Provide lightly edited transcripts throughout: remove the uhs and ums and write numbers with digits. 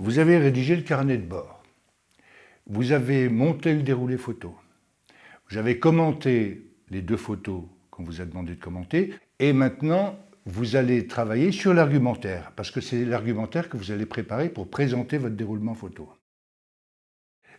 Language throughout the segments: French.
Vous avez rédigé le carnet de bord. Vous avez monté le déroulé photo. Vous avez commenté les 2 photos qu'on vous a demandé de commenter. Et maintenant, vous allez travailler sur l'argumentaire, parce que c'est l'argumentaire que vous allez préparer pour présenter votre déroulement photo.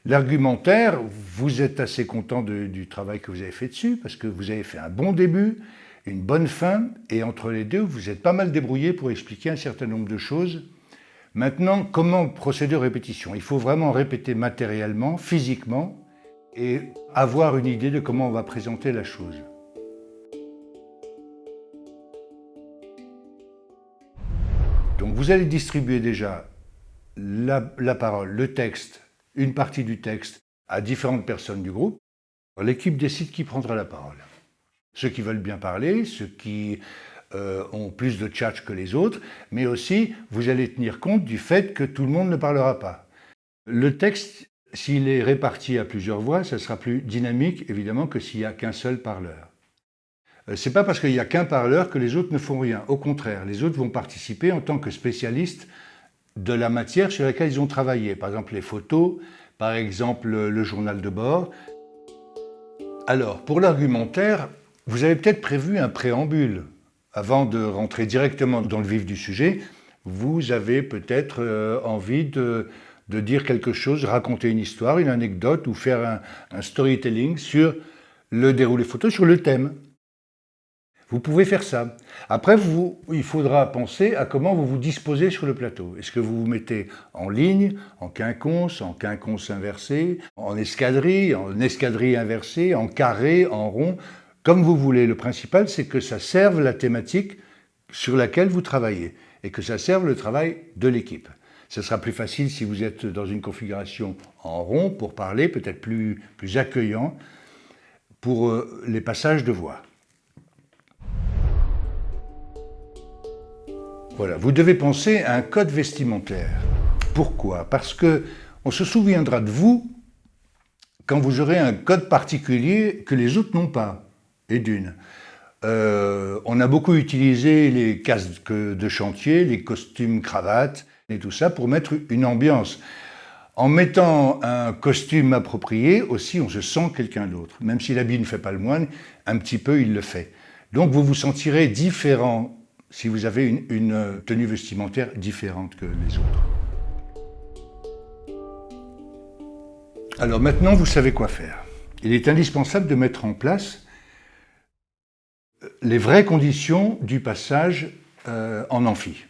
L'argumentaire, vous êtes assez content du travail que vous avez fait dessus, parce que vous avez fait un bon début, une bonne fin, et entre les deux, vous êtes pas mal débrouillé pour expliquer un certain nombre de choses. Maintenant, comment procéder aux répétitions? Il faut vraiment répéter matériellement, physiquement, et avoir une idée de comment on va présenter la chose. Donc vous allez distribuer déjà la parole, le texte, une partie du texte à différentes personnes du groupe. L'équipe décide qui prendra la parole. Ceux qui veulent bien parler, ceux qui ont plus de tchatch que les autres, mais aussi vous allez tenir compte du fait que tout le monde ne parlera pas. Le texte, s'il est réparti à plusieurs voix, ça sera plus dynamique évidemment que s'il n'y a qu'un seul parleur. C'est pas parce qu'il n'y a qu'un parleur que les autres ne font rien. Au contraire, les autres vont participer en tant que spécialistes de la matière sur laquelle ils ont travaillé. Par exemple les photos, par exemple le journal de bord. Alors, pour l'argumentaire, vous avez peut-être prévu un préambule. Avant de rentrer directement dans le vif du sujet, vous avez peut-être envie de dire quelque chose, raconter une histoire, une anecdote ou faire un storytelling sur le déroulé photo, sur le thème. Vous pouvez faire ça. Après, il faudra penser à comment vous vous disposez sur le plateau. Est-ce que vous vous mettez en ligne, en quinconce inversé, en escadrille inversée, en carré, en rond, comme vous voulez. Le principal, c'est que ça serve la thématique sur laquelle vous travaillez et que ça serve le travail de l'équipe. Ce sera plus facile si vous êtes dans une configuration en rond pour parler, peut-être plus accueillant pour les passages de voix. Voilà, vous devez penser à un code vestimentaire. Pourquoi? Parce qu'on se souviendra de vous quand vous aurez un code particulier que les autres n'ont pas, et d'une. On a beaucoup utilisé les casques de chantier, les costumes cravates et tout ça pour mettre une ambiance. En mettant un costume approprié, aussi on se sent quelqu'un d'autre. Même si l'habit ne fait pas le moine, un petit peu il le fait. Donc vous vous sentirez différent si vous avez une tenue vestimentaire différente que les autres. Alors maintenant, vous savez quoi faire. Il est indispensable de mettre en place les vraies conditions du passage en amphi.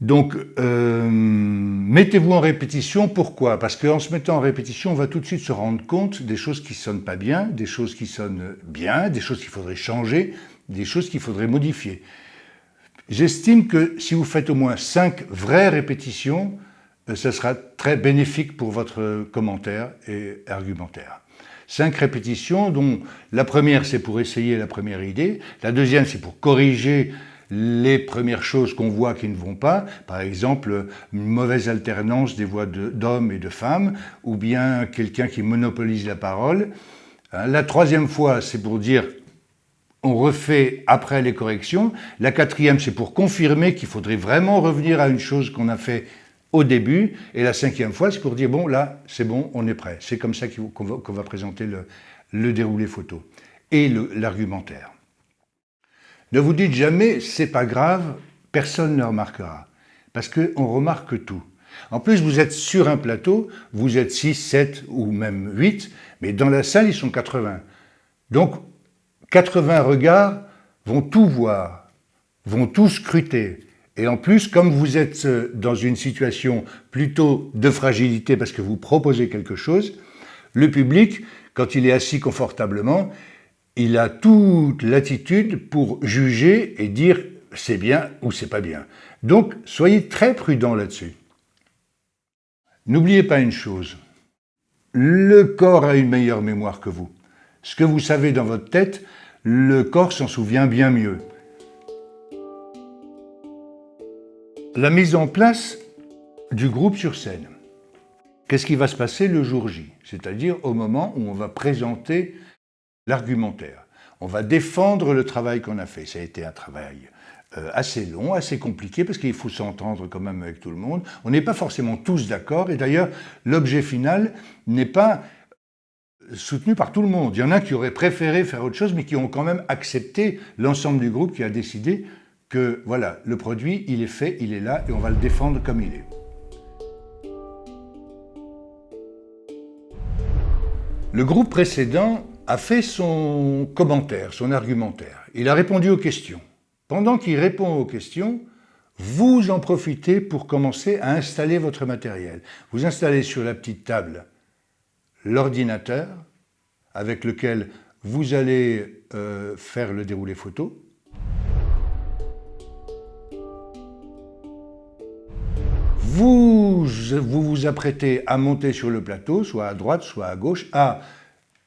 Donc, mettez-vous en répétition. Pourquoi? Parce qu'en se mettant en répétition, on va tout de suite se rendre compte des choses qui ne sonnent pas bien, des choses qui sonnent bien, des choses qu'il faudrait changer, des choses qu'il faudrait modifier. J'estime que si vous faites au moins 5 vraies répétitions, ça sera très bénéfique pour votre commentaire et argumentaire. 5 répétitions, dont la première c'est pour essayer la première idée, la deuxième c'est pour corriger les premières choses qu'on voit qui ne vont pas, par exemple une mauvaise alternance des voix d'hommes et de femmes, ou bien quelqu'un qui monopolise la parole. La troisième fois c'est pour dire on refait après les corrections. La quatrième, c'est pour confirmer qu'il faudrait vraiment revenir à une chose qu'on a fait au début. Et la cinquième fois, c'est pour dire, bon, là, c'est bon, on est prêt. C'est comme ça qu'on va présenter le déroulé photo et l'argumentaire. Ne vous dites jamais, c'est pas grave, personne ne remarquera. Parce qu'on remarque tout. En plus, vous êtes sur un plateau, vous êtes 6, 7 ou même 8, mais dans la salle, ils sont 80. Donc, 80 regards vont tout voir, vont tout scruter. Et en plus, comme vous êtes dans une situation plutôt de fragilité parce que vous proposez quelque chose, le public, quand il est assis confortablement, il a toute l'attitude pour juger et dire c'est bien ou c'est pas bien. Donc, soyez très prudent là-dessus. N'oubliez pas une chose, le corps a une meilleure mémoire que vous. Ce que vous savez dans votre tête, le corps s'en souvient bien mieux. La mise en place du groupe sur scène. Qu'est-ce qui va se passer le jour J? C'est-à-dire au moment où on va présenter l'argumentaire. On va défendre le travail qu'on a fait. Ça a été un travail assez long, assez compliqué, parce qu'il faut s'entendre quand même avec tout le monde. On n'est pas forcément tous d'accord, et d'ailleurs, l'objet final n'est pas soutenu par tout le monde. Il y en a qui auraient préféré faire autre chose, mais qui ont quand même accepté, l'ensemble du groupe qui a décidé que, voilà, le produit, il est fait, il est là, et on va le défendre comme il est. Le groupe précédent a fait son commentaire, son argumentaire. Il a répondu aux questions. Pendant qu'il répond aux questions, vous en profitez pour commencer à installer votre matériel. Vous installez sur la petite table l'ordinateur avec lequel vous allez faire le déroulé photo. Vous vous apprêtez à monter sur le plateau, soit à droite, soit à gauche, à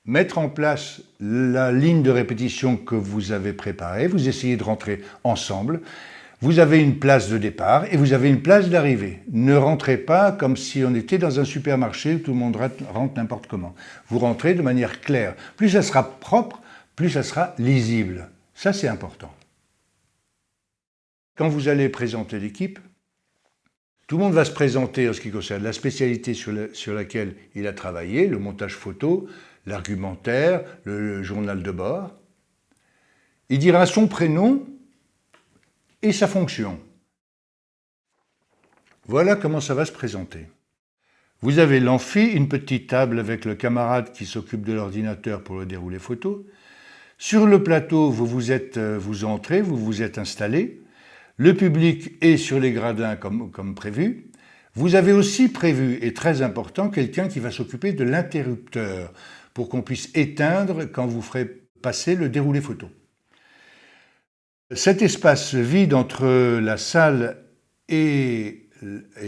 mettre en place la ligne de répétition que vous avez préparée. Vous essayez de rentrer ensemble. Vous avez une place de départ et vous avez une place d'arrivée. Ne rentrez pas comme si on était dans un supermarché où tout le monde rentre n'importe comment. Vous rentrez de manière claire. Plus ça sera propre, plus ça sera lisible. Ça, c'est important. Quand vous allez présenter l'équipe, tout le monde va se présenter en ce qui concerne la spécialité sur laquelle il a travaillé, le montage photo, l'argumentaire, le journal de bord. Il dira son prénom et sa fonction. Voilà comment ça va se présenter. Vous avez l'amphi, une petite table avec le camarade qui s'occupe de l'ordinateur pour le déroulé photo. Sur le plateau, vous entrez, vous vous êtes installé. Le public est sur les gradins comme prévu. Vous avez aussi prévu, et très important, quelqu'un qui va s'occuper de l'interrupteur pour qu'on puisse éteindre quand vous ferez passer le déroulé photo. Cet espace vide entre la salle et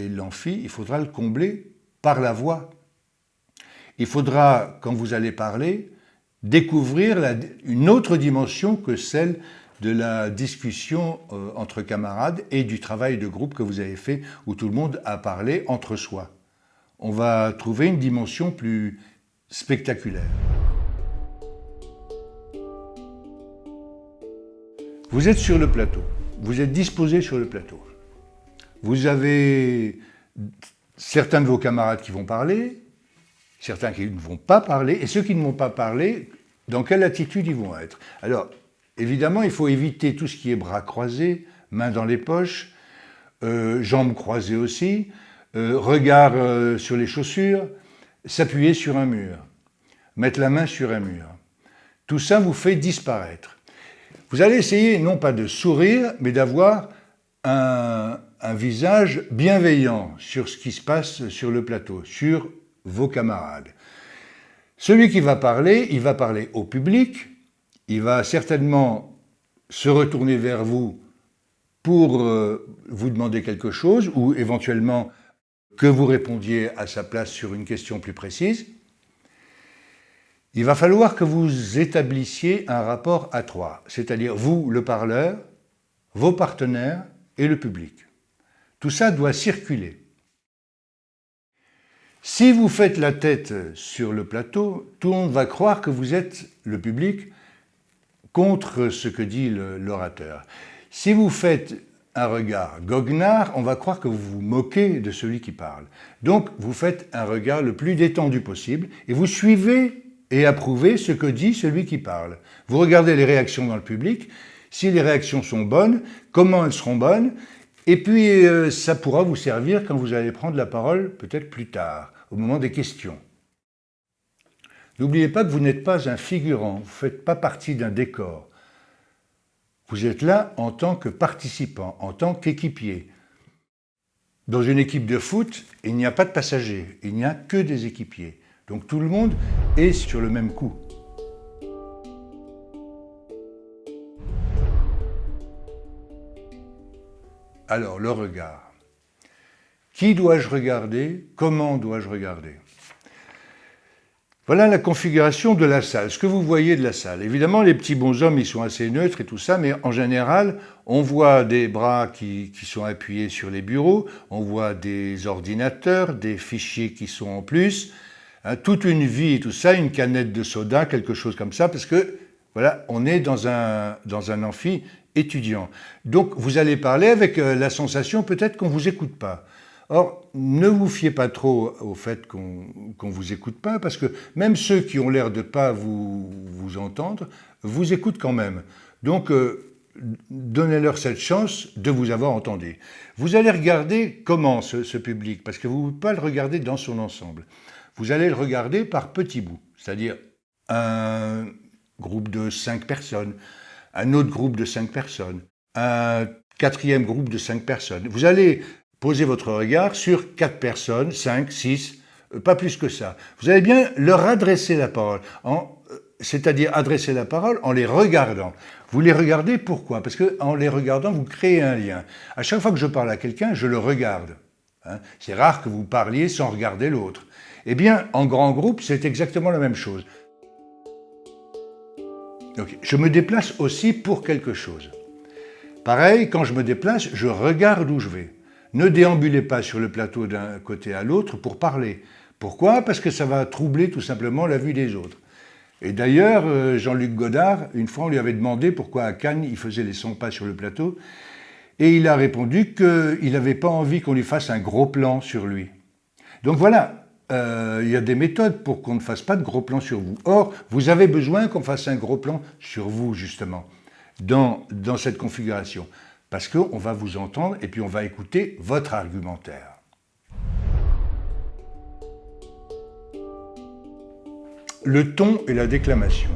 l'amphi, il faudra le combler par la voix. Il faudra, quand vous allez parler, découvrir une autre dimension que celle de la discussion entre camarades et du travail de groupe que vous avez fait où tout le monde a parlé entre soi. On va trouver une dimension plus spectaculaire. Vous êtes sur le plateau, vous êtes disposé sur le plateau. Vous avez certains de vos camarades qui vont parler, certains qui ne vont pas parler, et ceux qui ne vont pas parler, dans quelle attitude ils vont être. Alors, évidemment, il faut éviter tout ce qui est bras croisés, mains dans les poches, jambes croisées aussi, regard sur les chaussures, s'appuyer sur un mur, mettre la main sur un mur. Tout ça vous fait disparaître. Vous allez essayer non pas de sourire, mais d'avoir un visage bienveillant sur ce qui se passe sur le plateau, sur vos camarades. Celui qui va parler, il va parler au public, il va certainement se retourner vers vous pour vous demander quelque chose ou éventuellement que vous répondiez à sa place sur une question plus précise. Il va falloir que vous établissiez un rapport à trois, c'est-à-dire vous, le parleur, vos partenaires et le public. Tout ça doit circuler. Si vous faites la tête sur le plateau, tout le monde va croire que vous êtes le public contre ce que dit l'orateur. Si vous faites un regard goguenard, on va croire que vous vous moquez de celui qui parle. Donc, vous faites un regard le plus détendu possible et vous suivez et approuvez ce que dit celui qui parle. Vous regardez les réactions dans le public. Si les réactions sont bonnes, comment elles seront bonnes, et puis ça pourra vous servir quand vous allez prendre la parole, peut-être plus tard, au moment des questions. N'oubliez pas que vous n'êtes pas un figurant, vous ne faites pas partie d'un décor. Vous êtes là en tant que participant, en tant qu'équipier. Dans une équipe de foot, il n'y a pas de passagers, il n'y a que des équipiers. Donc tout le monde est sur le même coup. Alors, le regard. Qui dois-je regarder? Comment dois-je regarder? Voilà la configuration de la salle, ce que vous voyez de la salle. Évidemment, les petits bonshommes, ils sont assez neutres et tout ça, mais en général, on voit des bras qui sont appuyés sur les bureaux, on voit des ordinateurs, des fichiers qui sont en plus, hein, toute une vie et tout ça, une canette de soda, quelque chose comme ça, parce que, voilà, on est dans un amphi étudiant. Donc vous allez parler avec la sensation peut-être qu'on ne vous écoute pas. Or, ne vous fiez pas trop au fait qu'on ne vous écoute pas, parce que même ceux qui ont l'air de ne pas vous entendre, vous écoutent quand même. Donc, donnez-leur cette chance de vous avoir entendu. Vous allez regarder comment ce public, parce que vous ne pouvez pas le regarder dans son ensemble. Vous allez le regarder par petits bouts, c'est-à-dire un groupe de 5 personnes, un autre groupe de 5 personnes, un quatrième groupe de 5 personnes. Vous allez poser votre regard sur 4 personnes, 5, 6, pas plus que ça. Vous allez bien leur adresser la parole, c'est-à-dire adresser la parole en les regardant. Vous les regardez pourquoi? Parce qu'en les regardant, vous créez un lien. À chaque fois que je parle à quelqu'un, je le regarde. C'est rare que vous parliez sans regarder l'autre. Eh bien, en grand groupe, c'est exactement la même chose. Donc, je me déplace aussi pour quelque chose. Pareil, quand je me déplace, je regarde où je vais. Ne déambulez pas sur le plateau d'un côté à l'autre pour parler. Pourquoi? Parce que ça va troubler tout simplement la vue des autres. Et d'ailleurs, Jean-Luc Godard, une fois, on lui avait demandé pourquoi à Cannes, il faisait les 100 pas sur le plateau. Et il a répondu qu'il n'avait pas envie qu'on lui fasse un gros plan sur lui. Donc voilà, il y a des méthodes pour qu'on ne fasse pas de gros plan sur vous. Or, vous avez besoin qu'on fasse un gros plan sur vous, justement, dans cette configuration. Parce qu'on va vous entendre et puis on va écouter votre argumentaire. Le ton et la déclamation.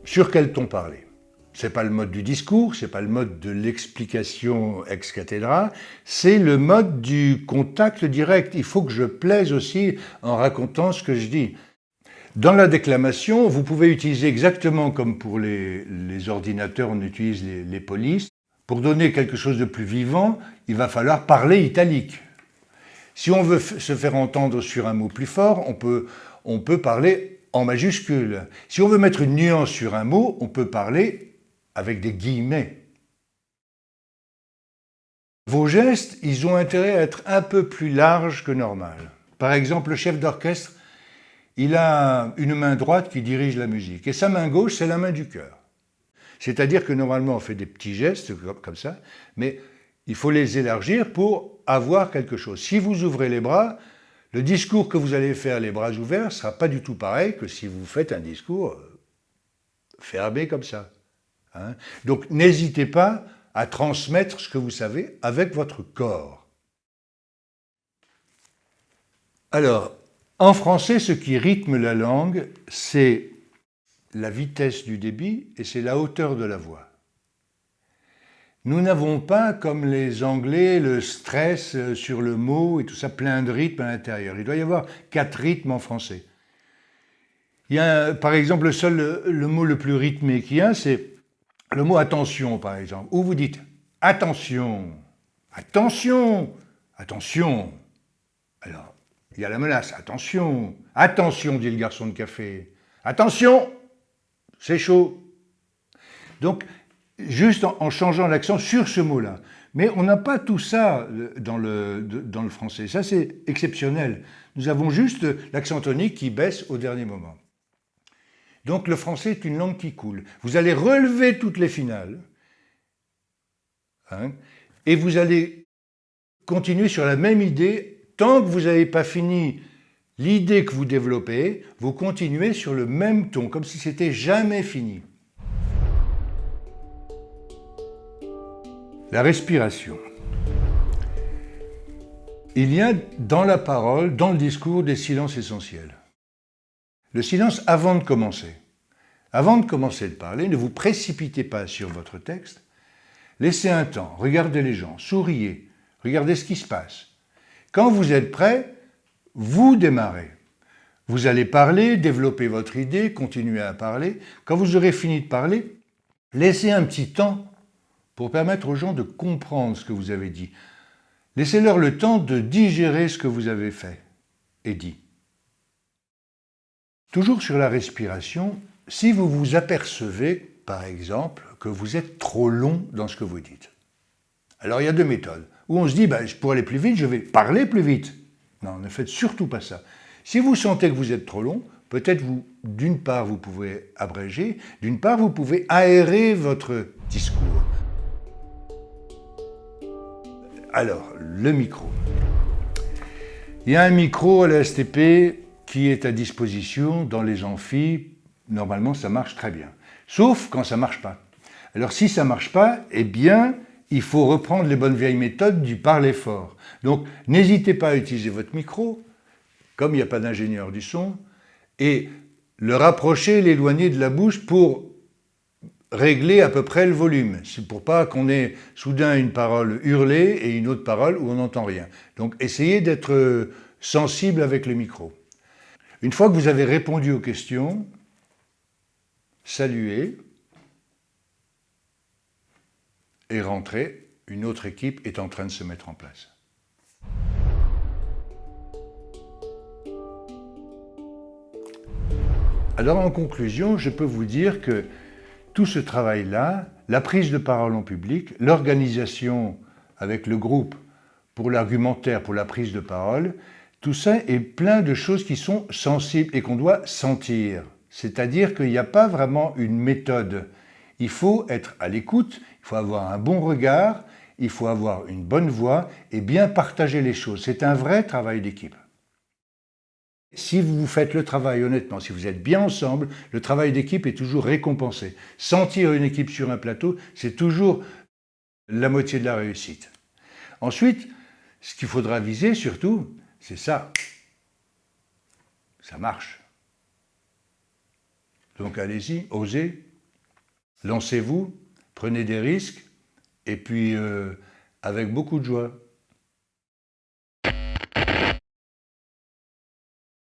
Sur quel ton parler? Ce n'est pas le mode du discours, ce n'est pas le mode de l'explication ex cathedra, c'est le mode du contact direct. Il faut que je plaise aussi en racontant ce que je dis. Dans la déclamation, vous pouvez utiliser exactement comme pour les ordinateurs, on utilise les polices. Pour donner quelque chose de plus vivant, il va falloir parler italique. Si on veut se faire entendre sur un mot plus fort, on peut parler en majuscule. Si on veut mettre une nuance sur un mot, on peut parler avec des guillemets. Vos gestes, ils ont intérêt à être un peu plus larges que normal. Par exemple, le chef d'orchestre, il a une main droite qui dirige la musique, et sa main gauche, c'est la main du cœur. C'est-à-dire que normalement, on fait des petits gestes comme ça, mais il faut les élargir pour avoir quelque chose. Si vous ouvrez les bras, le discours que vous allez faire les bras ouverts ne sera pas du tout pareil que si vous faites un discours fermé comme ça. Donc n'hésitez pas à transmettre ce que vous savez avec votre corps. Alors, en français, ce qui rythme la langue, c'est la vitesse du débit et c'est la hauteur de la voix. Nous n'avons pas, comme les Anglais, le stress sur le mot et tout ça, plein de rythmes à l'intérieur. Il doit y avoir 4 rythmes en français. Il y a, par exemple, le mot le plus rythmé qu'il y a, c'est le mot attention, par exemple, où vous dites attention, attention, attention. Alors, il y a la menace, attention, attention, dit le garçon de café, attention, c'est chaud. Donc, juste en changeant l'accent sur ce mot-là. Mais on n'a pas tout ça dans le français. Ça, c'est exceptionnel. Nous avons juste l'accent tonique qui baisse au dernier moment. Donc le français est une langue qui coule. Vous allez relever toutes les finales, et vous allez continuer sur la même idée. Tant que vous n'avez pas fini l'idée que vous développez, vous continuez sur le même ton, comme si c'était jamais fini. La respiration. Il y a dans la parole, dans le discours, des silences essentiels. Le silence avant de commencer. Avant de commencer de parler, ne vous précipitez pas sur votre texte. Laissez un temps, regardez les gens, souriez, regardez ce qui se passe. Quand vous êtes prêt, vous démarrez. Vous allez parler, développer votre idée, continuer à parler. Quand vous aurez fini de parler, laissez un petit temps pour permettre aux gens de comprendre ce que vous avez dit. Laissez-leur le temps de digérer ce que vous avez fait et dit. Toujours sur la respiration, si vous vous apercevez, par exemple, que vous êtes trop long dans ce que vous dites. Alors il y a 2 méthodes. Où on se dit, pour aller plus vite, je vais parler plus vite. Non, ne faites surtout pas ça. Si vous sentez que vous êtes trop long, peut-être d'une part, vous pouvez abréger, d'une part, vous pouvez aérer votre discours. Alors, le micro. Il y a un micro à la STP qui est à disposition dans les amphis. Normalement, ça marche très bien. Sauf quand ça ne marche pas. Alors, si ça ne marche pas, eh bien, il faut reprendre les bonnes vieilles méthodes du parler fort. Donc, n'hésitez pas à utiliser votre micro, comme il n'y a pas d'ingénieur du son, et le rapprocher, l'éloigner de la bouche pour régler à peu près le volume. C'est pour pas qu'on ait soudain une parole hurlée et une autre parole où on n'entend rien. Donc, essayez d'être sensible avec le micro. Une fois que vous avez répondu aux questions, saluez et rentrez. Une autre équipe est en train de se mettre en place. Alors en conclusion, je peux vous dire que tout ce travail-là, la prise de parole en public, l'organisation avec le groupe pour l'argumentaire, pour la prise de parole, tout ça est plein de choses qui sont sensibles et qu'on doit sentir. C'est-à-dire qu'il n'y a pas vraiment une méthode. Il faut être à l'écoute, il faut avoir un bon regard, il faut avoir une bonne voix et bien partager les choses. C'est un vrai travail d'équipe. Si vous faites le travail honnêtement, si vous êtes bien ensemble, le travail d'équipe est toujours récompensé. Sentir une équipe sur un plateau, c'est toujours la moitié de la réussite. Ensuite, ce qu'il faudra viser surtout, c'est ça. Ça marche. Donc allez-y, osez, lancez-vous, prenez des risques, et puis avec beaucoup de joie.